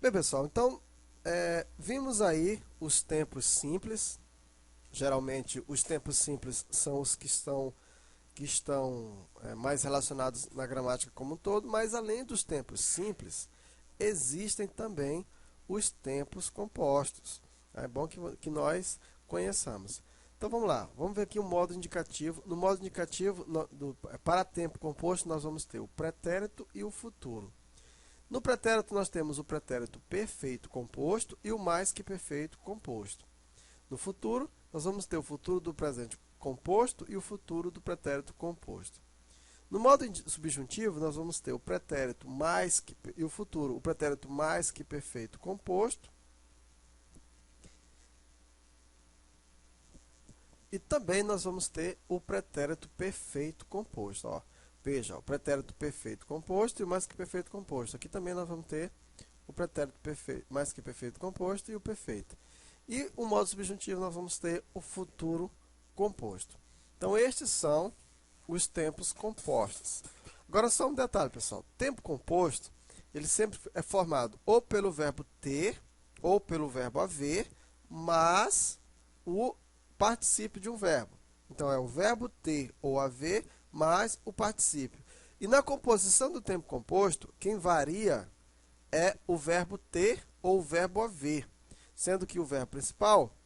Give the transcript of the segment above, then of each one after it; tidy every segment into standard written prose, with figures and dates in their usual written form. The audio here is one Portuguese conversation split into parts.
Bem, pessoal, então vimos aí os tempos simples. Geralmente, os tempos simples são os que estão mais relacionados na gramática como um todo, mas além dos tempos simples, existem também os tempos compostos. É bom que nós conheçamos. Então vamos lá, vamos ver aqui o modo indicativo. No modo indicativo, para tempo composto, nós vamos ter o pretérito e o futuro. No pretérito, nós temos o pretérito perfeito composto e o mais que perfeito composto. No futuro, nós vamos ter o futuro do presente composto e o futuro do pretérito composto. No modo subjuntivo, nós vamos ter o pretérito mais que e o futuro, o pretérito mais que perfeito composto. E também nós vamos ter o pretérito perfeito composto. Ó. Veja, o pretérito perfeito composto e o mais que perfeito composto. Aqui também nós vamos ter o pretérito perfeito, mais que perfeito composto e o perfeito. E o modo subjuntivo nós vamos ter o futuro composto. Então estes são os tempos compostos. Agora só um detalhe, pessoal. Tempo composto, ele sempre é formado ou pelo verbo ter ou pelo verbo haver, mas o particípio de um verbo. Então é o verbo ter ou haver mais o particípio. E na composição do tempo composto, quem varia é o verbo ter ou o verbo haver, sendo que o verbo principal,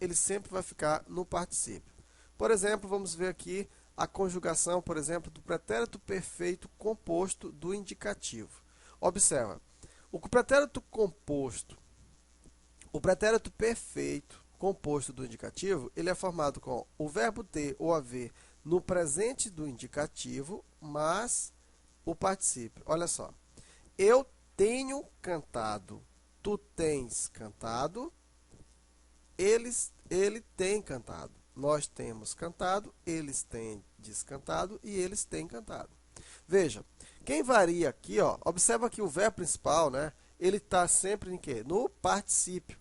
ele sempre vai ficar no particípio. Por exemplo, vamos ver aqui a conjugação, por exemplo, do pretérito perfeito composto do indicativo. Observa, o pretérito composto, o pretérito perfeito composto do indicativo, ele é formado com o verbo ter ou haver no presente do indicativo, mais o particípio. Olha só, eu tenho cantado, tu tens cantado, ele tem cantado. Nós temos cantado, eles têm descantado e eles têm cantado. Veja, quem varia aqui, ó, observa que o verbo principal, ele está sempre em quê? No particípio.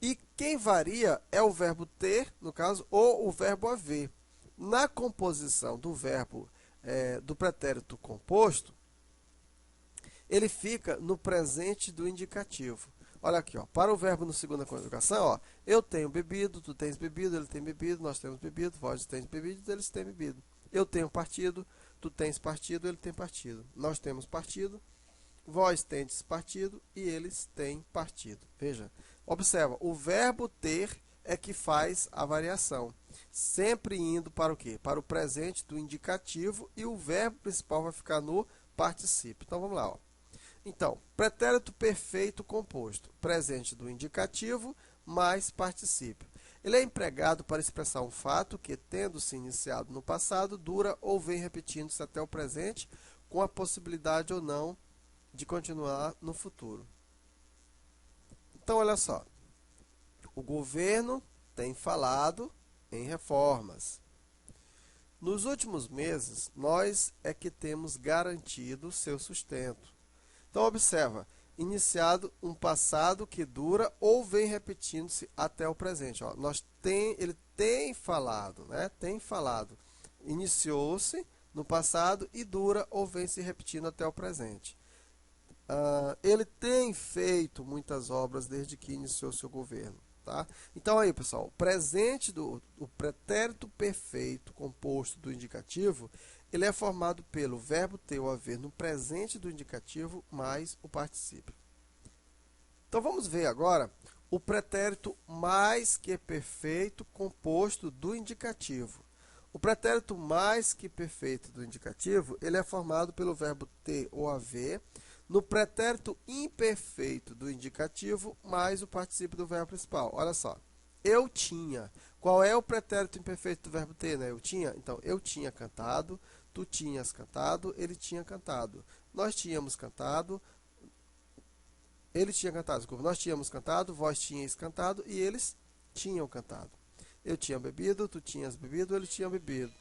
E quem varia é o verbo ter, no caso, ou o verbo haver. Na composição do verbo do pretérito composto, ele fica no presente do indicativo. Olha aqui, ó, para o verbo na segunda conjugação, ó, eu tenho bebido, tu tens bebido, ele tem bebido, nós temos bebido, vós tens bebido, eles têm bebido. Eu tenho partido, tu tens partido, ele tem partido. Nós temos partido, vós tendes partido e eles têm partido. Veja, observa, o verbo ter é que faz a variação, sempre indo para o quê? Para o presente do indicativo e o verbo principal vai ficar no particípio. Então, vamos lá, ó. Então, pretérito perfeito composto, presente do indicativo mais particípio. Ele é empregado para expressar um fato que, tendo se iniciado no passado, dura ou vem repetindo-se até o presente, com a possibilidade ou não de continuar no futuro. Então, olha só. O governo tem falado em reformas. Nos últimos meses, nós é que temos garantido seu sustento. Então, observa, iniciado um passado que dura ou vem repetindo-se até o presente. Ó, ele tem falado, tem falado. Iniciou-se no passado e dura ou vem se repetindo até o presente. Ele tem feito muitas obras desde que iniciou seu governo. Tá? Então, aí, pessoal, o presente o pretérito perfeito composto do indicativo, ele é formado pelo verbo ter ou haver no presente do indicativo mais o particípio. Então, vamos ver agora o pretérito mais que perfeito composto do indicativo. O pretérito mais que perfeito do indicativo, ele é formado pelo verbo ter ou haver no pretérito imperfeito do indicativo mais o particípio do verbo principal. Olha só, eu tinha. Qual é o pretérito imperfeito do verbo ter? Eu tinha? Então, eu tinha cantado, tu tinhas cantado, ele tinha cantado. Nós tínhamos cantado, ele tinha cantado, desculpa, nós tínhamos cantado, vós tinhais cantado e eles tinham cantado. Eu tinha bebido, tu tinhas bebido, ele tinha bebido.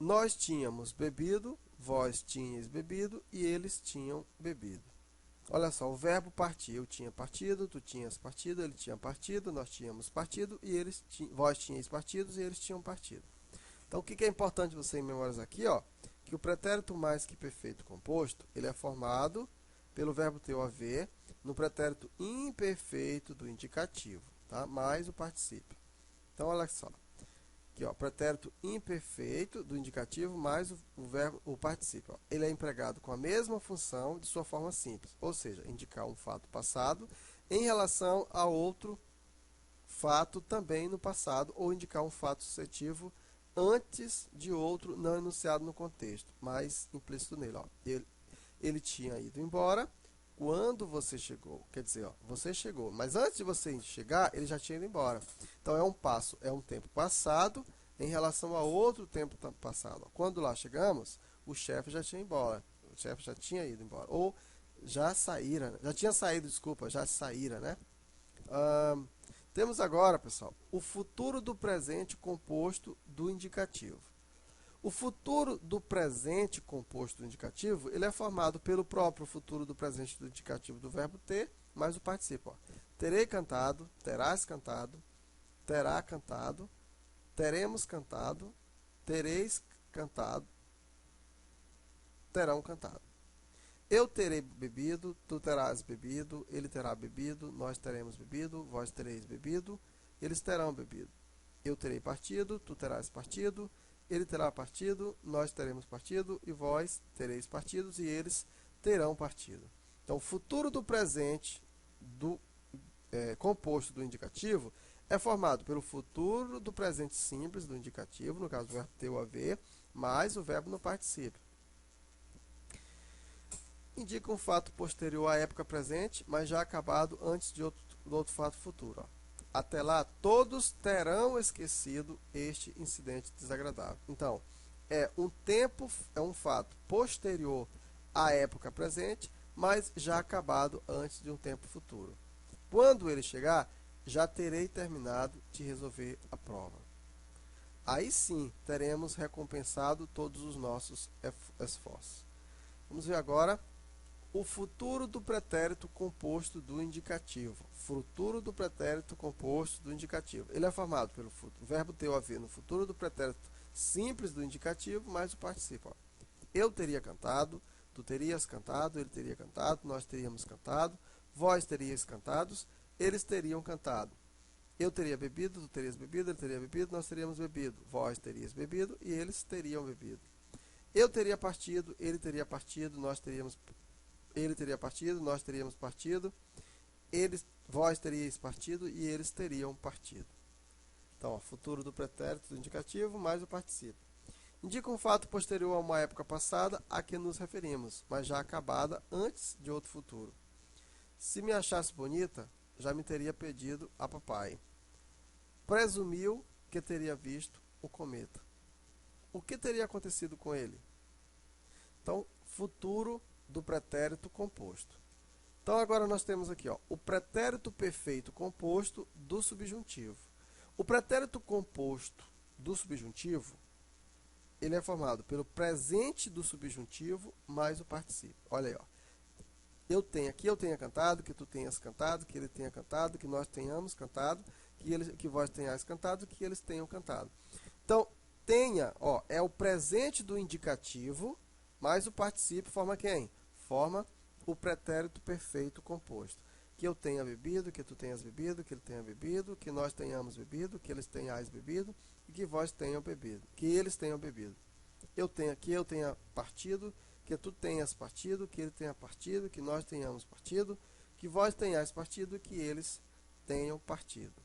Nós tínhamos bebido, vós tinhais bebido e eles tinham bebido. Olha só, o verbo partir. Eu tinha partido, tu tinhas partido, ele tinha partido, nós tínhamos partido e vós tinhais partidos e eles tinham partido. Então, o que é importante você memorizar aqui? Ó, que o pretérito mais que perfeito composto, ele é formado pelo verbo ter ou haver no pretérito imperfeito do indicativo, tá? Mais o particípio. Então, olha só. Aqui, ó, pretérito imperfeito do indicativo mais o particípio. Ó. Ele é empregado com a mesma função de sua forma simples, ou seja, indicar um fato passado em relação a outro fato também no passado, ou indicar um fato sucessivo antes de outro não enunciado no contexto, mas implícito nele. Ó. Ele tinha ido embora quando você chegou. Quer dizer, ó, você chegou, mas antes de você chegar, ele já tinha ido embora. Então é um passo, é um tempo passado em relação a outro tempo passado. Ó. Quando lá chegamos, o chefe já tinha ido embora. O chefe já tinha ido embora. Ou já saíra, já tinha saído, desculpa, já saíra, né? Temos agora, pessoal, o futuro do presente composto do indicativo. O futuro do presente composto do indicativo, ele é formado pelo próprio futuro do presente do indicativo do verbo ter, mais o particípio. Ó. Terei cantado, terás cantado, terá cantado, teremos cantado, tereis cantado, terão cantado. Eu terei bebido, tu terás bebido, ele terá bebido, nós teremos bebido, vós tereis bebido, eles terão bebido. Eu terei partido, tu terás partido, ele terá partido, nós teremos partido, e vós tereis partidos, e eles terão partido. Então, o futuro do presente composto do indicativo é formado pelo futuro do presente simples do indicativo, no caso do verbo ter ou haver, mais o verbo no particípio. Indica um fato posterior à época presente, mas já acabado antes do outro fato futuro. Ó. Até lá, todos terão esquecido este incidente desagradável. Então, é um fato posterior à época presente, mas já acabado antes de um tempo futuro. Quando ele chegar, já terei terminado de resolver a prova. Aí sim, teremos recompensado todos os nossos esforços. Vamos ver agora o futuro do pretérito composto do indicativo. Futuro do pretérito composto do indicativo. Ele é formado pelo verbo ter ou haver no futuro do pretérito simples do indicativo, mais o particípio. Ó. Eu teria cantado, tu terias cantado, ele teria cantado, nós teríamos cantado, vós terias cantados, eles teriam cantado. Eu teria bebido, tu terias bebido, ele teria bebido, nós teríamos bebido, vós terias bebido e eles teriam bebido. Eu teria partido, ele teria partido, ele teria partido, nós teríamos partido, vós teríeis partido e eles teriam partido. Então, ó, futuro do pretérito do indicativo mais o particípio. Indica um fato posterior a uma época passada a que nos referimos, mas já acabada antes de outro futuro. Se me achasse bonita, já me teria pedido a papai. Presumiu que teria visto o cometa. O que teria acontecido com ele? Então, futuro do pretérito composto. Então, agora nós temos aqui ó, o pretérito perfeito composto do subjuntivo. O pretérito composto do subjuntivo, ele é formado pelo presente do subjuntivo mais o particípio. Olha aí, ó. Eu tenha cantado, que tu tenhas cantado, que ele tenha cantado, que nós tenhamos cantado, que vós tenhais cantado, que eles tenham cantado. Então, tenha, ó, é o presente do indicativo, mais o particípio forma quem? Forma o pretérito perfeito composto. Que eu tenha bebido, que tu tenhas bebido, que ele tenha bebido, que nós tenhamos bebido, que eles tenhais bebido e que vós tenham bebido, que eles tenham bebido. Eu tenha partido, que tu tenhas partido, que ele tenha partido, que nós tenhamos partido, que vós tenhais partido e que eles tenham partido.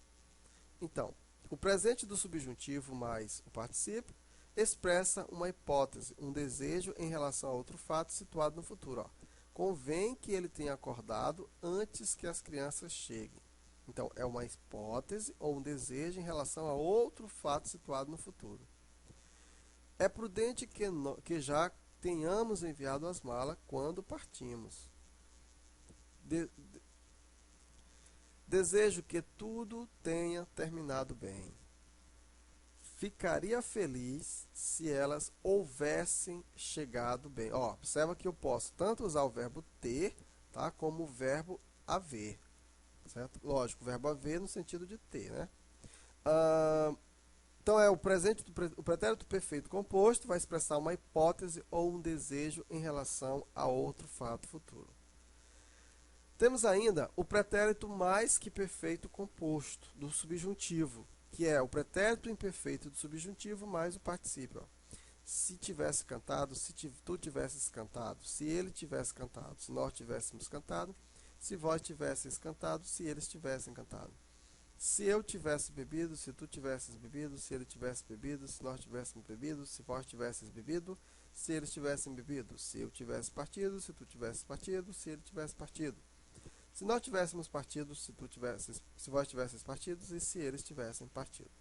Então, o presente do subjuntivo mais o particípio expressa uma hipótese, um desejo em relação a outro fato situado no futuro. Ó. Convém que ele tenha acordado antes que as crianças cheguem. Então, é uma hipótese ou um desejo em relação a outro fato situado no futuro. É prudente que já tenhamos enviado as malas quando partimos. Desejo que tudo tenha terminado bem. Ficaria feliz se elas houvessem chegado bem. Ó, observa que eu posso tanto usar o verbo ter, tá, como o verbo haver. Certo? Lógico, o verbo haver no sentido de ter, né? Então, o pretérito perfeito composto vai expressar uma hipótese ou um desejo em relação a outro fato futuro. Temos ainda o pretérito mais que perfeito composto do subjuntivo, que é o pretérito imperfeito do subjuntivo mais o particípio. Se tivesse cantado, se tu tivesses cantado, se ele tivesse cantado, se nós tivéssemos cantado, se vós tivesseis cantado, se eles tivessem cantado. Se eu tivesse bebido, se tu tivesses bebido, se ele tivesse bebido, se nós tivéssemos bebido, se vós tivesses bebido, se eles tivessem bebido, se eu tivesse partido, se tu tivesses partido, se ele tivesse partido. Se nós tivéssemos partido, se vós tivesses partido e se eles tivessem partido.